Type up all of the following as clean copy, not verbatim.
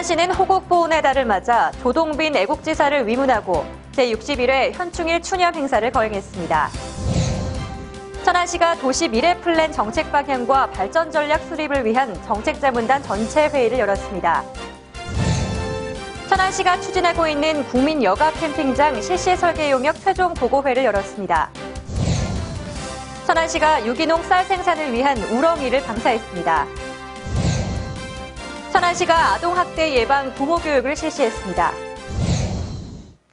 천안시는 호국보훈의 달을 맞아 조동빈 애국지사를 위문하고 제61회 현충일 추념 행사를 거행했습니다. 천안시가 도시 미래 플랜 정책 방향과 발전 전략 수립을 위한 정책자문단 전체 회의를 열었습니다. 천안시가 추진하고 있는 국민 여가 캠핑장 실시 설계 용역 최종 보고회를 열었습니다. 천안시가 유기농 쌀 생산을 위한 우렁이를 감사했습니다. 천안시가 아동학대 예방 부모 교육을 실시했습니다.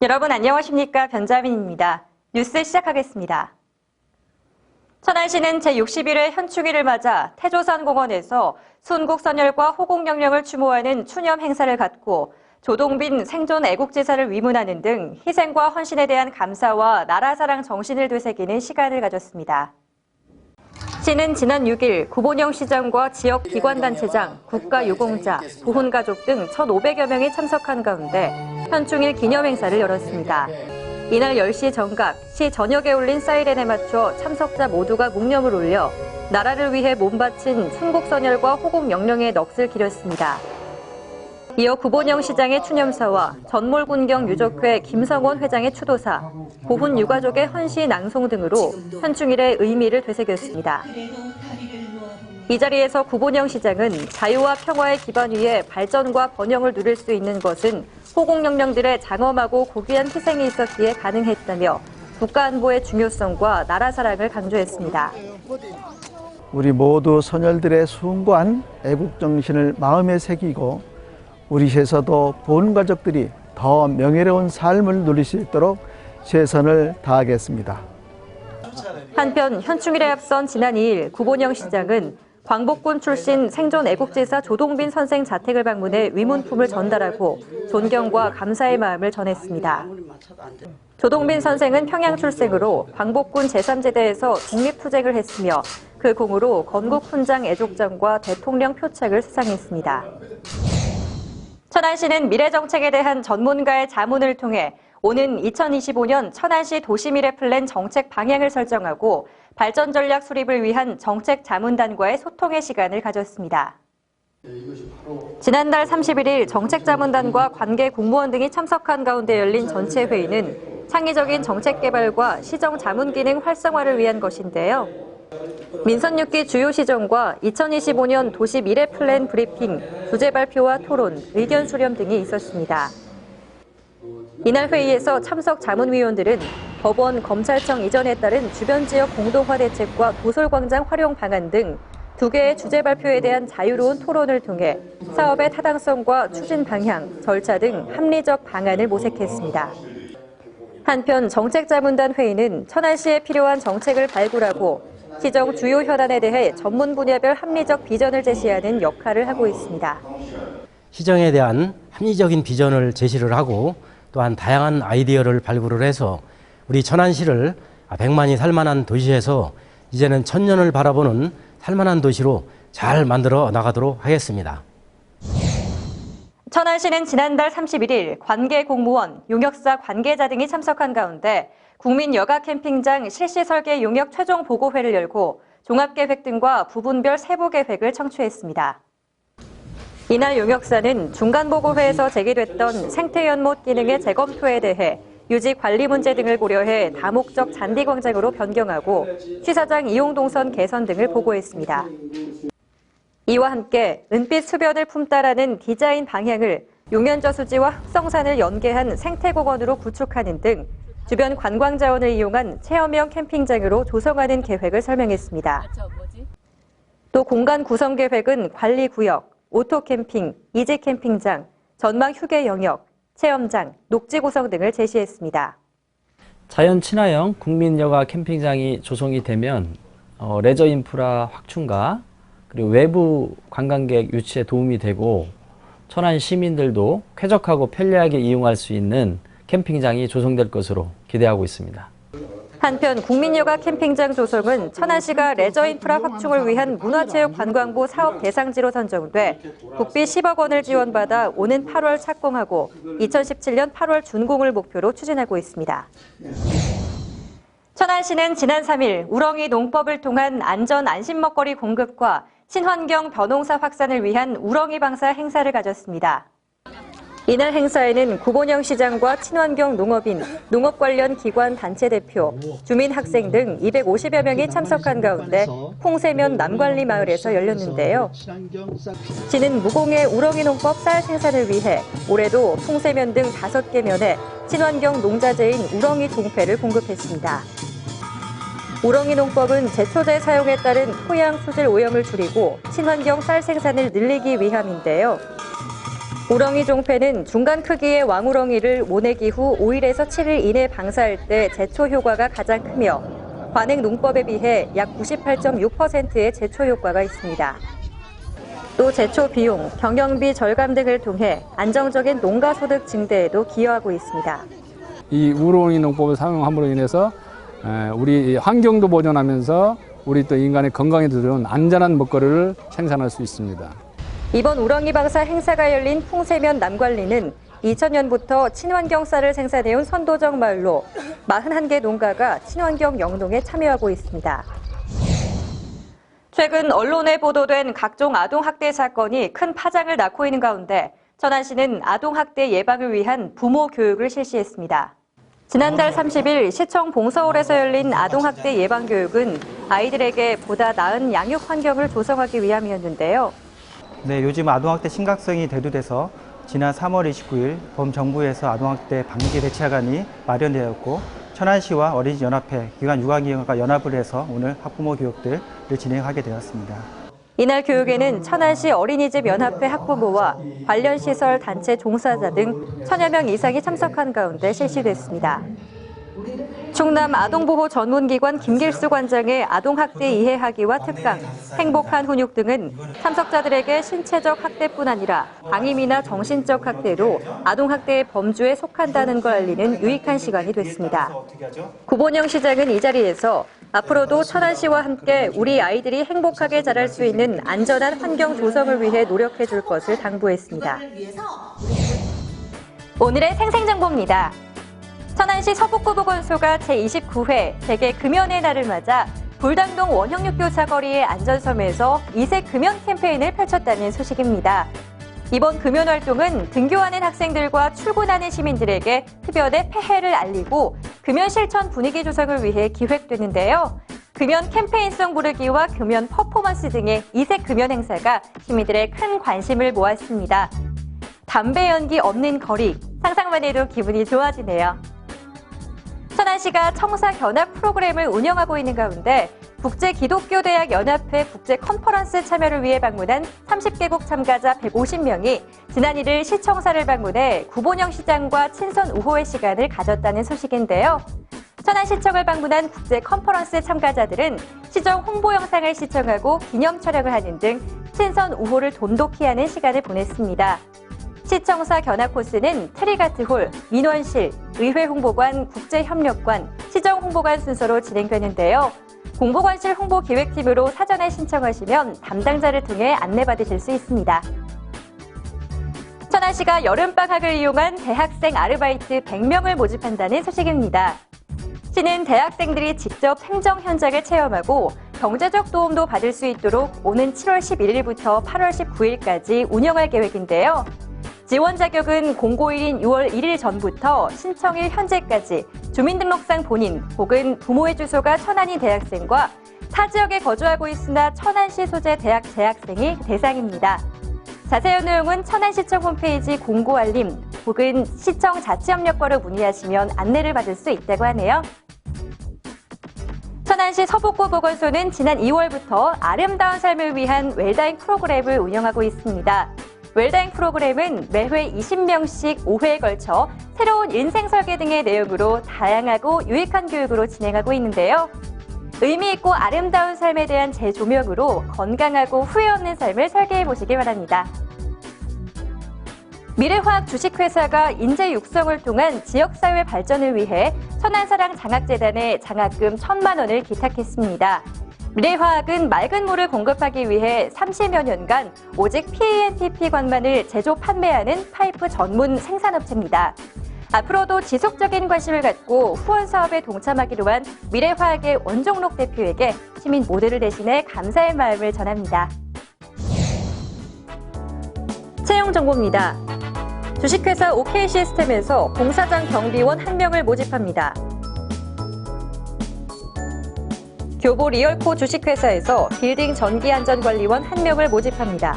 여러분 안녕하십니까? 변자민입니다. 뉴스 시작하겠습니다. 천안시는 제61회 현충일을 맞아 태조산공원에서 순국선열과 호국영령을 추모하는 추념 행사를 갖고 조동빈 생존 애국지사를 위문하는 등 희생과 헌신에 대한 감사와 나라사랑 정신을 되새기는 시간을 가졌습니다. 시는 지난 6일 구본영 시장과 지역 기관단체장, 국가유공자, 보훈가족 등 1,500여 명이 참석한 가운데 현충일 기념행사를 열었습니다. 이날 10시 정각, 시 전역에 울린 사이렌에 맞춰 참석자 모두가 묵념을 올려 나라를 위해 몸바친 순국선열과 호국영령의 넋을 기렸습니다. 이어 구본영 시장의 추념사와 전몰군경 유족회 김성원 회장의 추도사, 보훈 유가족의 헌시 낭송 등으로 현충일의 의미를 되새겼습니다. 이 자리에서 구본영 시장은 자유와 평화의 기반 위에 발전과 번영을 누릴 수 있는 것은 호국영령들의 장엄하고 고귀한 희생이 있었기에 가능했다며 국가안보의 중요성과 나라 사랑을 강조했습니다. 우리 모두 선열들의 숭고한 애국정신을 마음에 새기고 우리 시에서도 보훈 가족들이 더 명예로운 삶을 누릴 수 있도록 최선을 다하겠습니다. 한편 현충일에 앞선 지난 2일 구본영 시장은 광복군 출신 생존 애국지사 조동빈 선생 자택을 방문해 위문품을 전달하고 존경과 감사의 마음을 전했습니다. 조동빈 선생은 평양 출생으로 광복군 제3제대에서 독립투쟁을 했으며 그 공으로 건국훈장 애족장과 대통령 표창을 수상했습니다. 천안시는 미래정책에 대한 전문가의 자문을 통해 오는 2025년 천안시 도시미래 플랜 정책 방향을 설정하고 발전 전략 수립을 위한 정책 자문단과의 소통의 시간을 가졌습니다. 지난달 31일 정책 자문단과 관계 공무원 등이 참석한 가운데 열린 전체 회의는 창의적인 정책 개발과 시정 자문 기능 활성화를 위한 것인데요. 민선 6기 주요 시정과 2025년 도시 미래 플랜 브리핑, 주제 발표와 토론, 의견 수렴 등이 있었습니다. 이날 회의에서 참석 자문위원들은 법원, 검찰청 이전에 따른 주변 지역 공동화 대책과 도솔광장 활용 방안 등 2개의 주제 발표에 대한 자유로운 토론을 통해 사업의 타당성과 추진 방향, 절차 등 합리적 방안을 모색했습니다. 한편 정책자문단 회의는 천안시에 필요한 정책을 발굴하고 시정 주요 현안에 대해 전문 분야별 합리적 비전을 제시하는 역할을 하고 있습니다. 시정에 대한 합리적인 비전을 제시를 하고 또한 다양한 아이디어를 발굴을 해서 우리 천안시를 100만이 살만한 도시에서 이제는 천년을 바라보는 살만한 도시로 잘 만들어 나가도록 하겠습니다. 천안시는 지난달 31일 관계 공무원, 용역사 관계자 등이 참석한 가운데 국민 여가 캠핑장 실시 설계 용역 최종 보고회를 열고 종합계획 등과 부분별 세부 계획을 청취했습니다. 이날 용역사는 중간보고회에서 제기됐던 생태연못 기능의 재검토에 대해 유지 관리 문제 등을 고려해 다목적 잔디광장으로 변경하고 취사장 이용동선 개선 등을 보고했습니다. 이와 함께 은빛 수변을 품다라는 디자인 방향을 용연저수지와 흑성산을 연계한 생태공원으로 구축하는 등 주변 관광자원을 이용한 체험형 캠핑장으로 조성하는 계획을 설명했습니다. 또 공간 구성 계획은 관리구역, 오토캠핑, 이지캠핑장, 전망 휴게 영역, 체험장, 녹지 구성 등을 제시했습니다. 자연 친화형 국민 여가 캠핑장이 조성이 되면 레저 인프라 확충과 그리고 외부 관광객 유치에 도움이 되고 천안 시민들도 쾌적하고 편리하게 이용할 수 있는 캠핑장이 조성될 것으로 기대하고 있습니다. 한편 국민여가 캠핑장 조성은 천안시가 레저 인프라 확충을 위한 문화체육관광부 사업 대상지로 선정돼 국비 10억 원을 지원받아 오는 8월 착공하고 2017년 8월 준공을 목표로 추진하고 있습니다. 천안시는 지난 3일 우렁이 농법을 통한 안전 안심 먹거리 공급과 친환경 벼농사 확산을 위한 우렁이 방사 행사를 가졌습니다. 이날 행사에는 구본영 시장과 친환경 농업인, 농업 관련 기관 단체 대표, 주민 학생 등 250여 명이 참석한 가운데 풍세면 남관리 마을에서 열렸는데요. 시는 무공해 우렁이 농법 쌀 생산을 위해 올해도 풍세면 등 5개 면에 친환경 농자재인 우렁이 종패를 공급했습니다. 우렁이 농법은 제초제 사용에 따른 토양 수질 오염을 줄이고 친환경 쌀 생산을 늘리기 위함인데요. 우렁이 종패는 중간 크기의 왕우렁이를 모내기 후 5일에서 7일 이내 방사할 때 제초 효과가 가장 크며 관행 농법에 비해 약 98.6%의 제초 효과가 있습니다. 또 제초 비용, 경영비 절감 등을 통해 안정적인 농가 소득 증대에도 기여하고 있습니다. 이 우렁이 농법을 사용함으로 인해서 우리 환경도 보존하면서 우리 또 인간의 건강에도 좋은 안전한 먹거리를 생산할 수 있습니다. 이번 우렁이 방사 행사가 열린 풍세면 남관리는 2000년부터 친환경 쌀을 생산해온 선도적 마을로 41개 농가가 친환경 영농에 참여하고 있습니다. 최근 언론에 보도된 각종 아동학대 사건이 큰 파장을 낳고 있는 가운데 천안시는 아동학대 예방을 위한 부모 교육을 실시했습니다. 지난달 30일 시청 봉서홀에서 열린 아동학대 예방교육은 아이들에게 보다 나은 양육 환경을 조성하기 위함이었는데요. 네, 요즘 아동학대 심각성이 대두돼서 지난 3월 29일 범정부에서 아동학대 방지 대책안이 마련되었고 천안시와 어린이연합회, 기관 유아기관과 연합을 해서 오늘 학부모 교육들을 진행하게 되었습니다. 이날 교육에는 천안시 어린이집 연합회 학부모와 관련 시설 단체 종사자 등 1000여 명 이상이 참석한 가운데 실시됐습니다. 충남 아동보호 전문기관 김길수 관장의 아동학대 이해하기와 특강, 행복한 훈육 등은 참석자들에게 신체적 학대뿐 아니라 방임이나 정신적 학대도 아동학대의 범주에 속한다는 걸 알리는 유익한 시간이 됐습니다. 구본영 시장은 이 자리에서 앞으로도 천안시와 함께 우리 아이들이 행복하게 자랄 수 있는 안전한 환경 조성을 위해 노력해 줄 것을 당부했습니다. 오늘의 생생정보입니다. 천안시 서북구보건소가 제29회 세계 금연의 날을 맞아 불당동 원형육교차 거리의 안전섬에서 이색 금연 캠페인을 펼쳤다는 소식입니다. 이번 금연 활동은 등교하는 학생들과 출근하는 시민들에게 흡연의 폐해를 알리고 금연 실천 분위기 조성을 위해 기획되는데요. 금연 캠페인송 부르기와 금연 퍼포먼스 등의 이색 금연 행사가 시민들의 큰 관심을 모았습니다. 담배 연기 없는 거리, 상상만 해도 기분이 좋아지네요. 천안시가 청사 견학 프로그램을 운영하고 있는 가운데 국제기독교대학연합회 국제컨퍼런스 참여를 위해 방문한 30개국 참가자 150명이 지난 1일 시청사를 방문해 구본영 시장과 친선 우호의 시간을 가졌다는 소식인데요. 천안시청을 방문한 국제컨퍼런스 참가자들은 시정 홍보 영상을 시청하고 기념 촬영을 하는 등 친선 우호를 돈독히 하는 시간을 보냈습니다. 시청사 견학 코스는 트리가트홀, 민원실, 의회 홍보관, 국제협력관, 시정홍보관 순서로 진행되는데요. 공보관실 홍보기획팀으로 사전에 신청하시면 담당자를 통해 안내받으실 수 있습니다. 천안시가 여름방학을 이용한 대학생 아르바이트 100명을 모집한다는 소식입니다. 시는 대학생들이 직접 행정 현장을 체험하고 경제적 도움도 받을 수 있도록 오는 7월 11일부터 8월 19일까지 운영할 계획인데요. 지원 자격은 공고일인 6월 1일 전부터 신청일 현재까지 주민등록상 본인 혹은 부모의 주소가 천안인 대학생과 타 지역에 거주하고 있으나 천안시 소재 대학 재학생이 대상입니다. 자세한 내용은 천안시청 홈페이지 공고 알림 혹은 시청 자치협력과로 문의하시면 안내를 받을 수 있다고 하네요. 천안시 서북구 보건소는 지난 2월부터 아름다운 삶을 위한 웰다잉 프로그램을 운영하고 있습니다. 웰다잉 프로그램은 매회 20명씩 5회에 걸쳐 새로운 인생 설계 등의 내용으로 다양하고 유익한 교육으로 진행하고 있는데요. 의미 있고 아름다운 삶에 대한 재조명으로 건강하고 후회 없는 삶을 설계해 보시기 바랍니다. 미래화학 주식회사가 인재 육성을 통한 지역사회 발전을 위해 천안사랑 장학재단에 장학금 1,000만 원을 기탁했습니다. 미래화학은 맑은 물을 공급하기 위해 30여 년간 오직 PANTP관만을 제조 판매하는 파이프 전문 생산업체입니다. 앞으로도 지속적인 관심을 갖고 후원 사업에 동참하기로 한 미래화학의 원종록 대표에게 시민 모두를 대신해 감사의 마음을 전합니다. 채용 정보입니다. 주식회사 OK시스템에서 공사장 경비원 1명을 모집합니다. 교보 리얼코 주식회사에서 빌딩 전기안전관리원 1명을 모집합니다.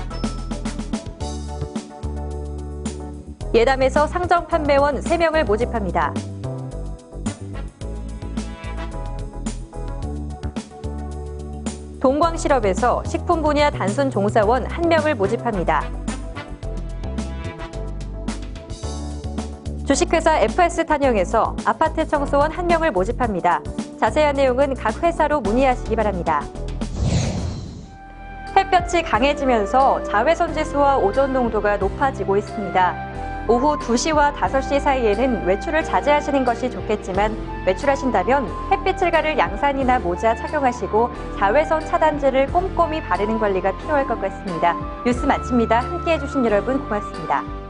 예담에서 상점 판매원 3명을 모집합니다. 동광실업에서 식품 분야 단순 종사원 1명을 모집합니다. 주식회사 FS 탄영에서 아파트 청소원 1명을 모집합니다. 자세한 내용은 각 회사로 문의하시기 바랍니다. 햇볕이 강해지면서 자외선 지수와 오존 농도가 높아지고 있습니다. 오후 2시와 5시 사이에는 외출을 자제하시는 것이 좋겠지만 외출하신다면 햇빛을 가릴 양산이나 모자 착용하시고 자외선 차단제를 꼼꼼히 바르는 관리가 필요할 것 같습니다. 뉴스 마칩니다. 함께해 주신 여러분 고맙습니다.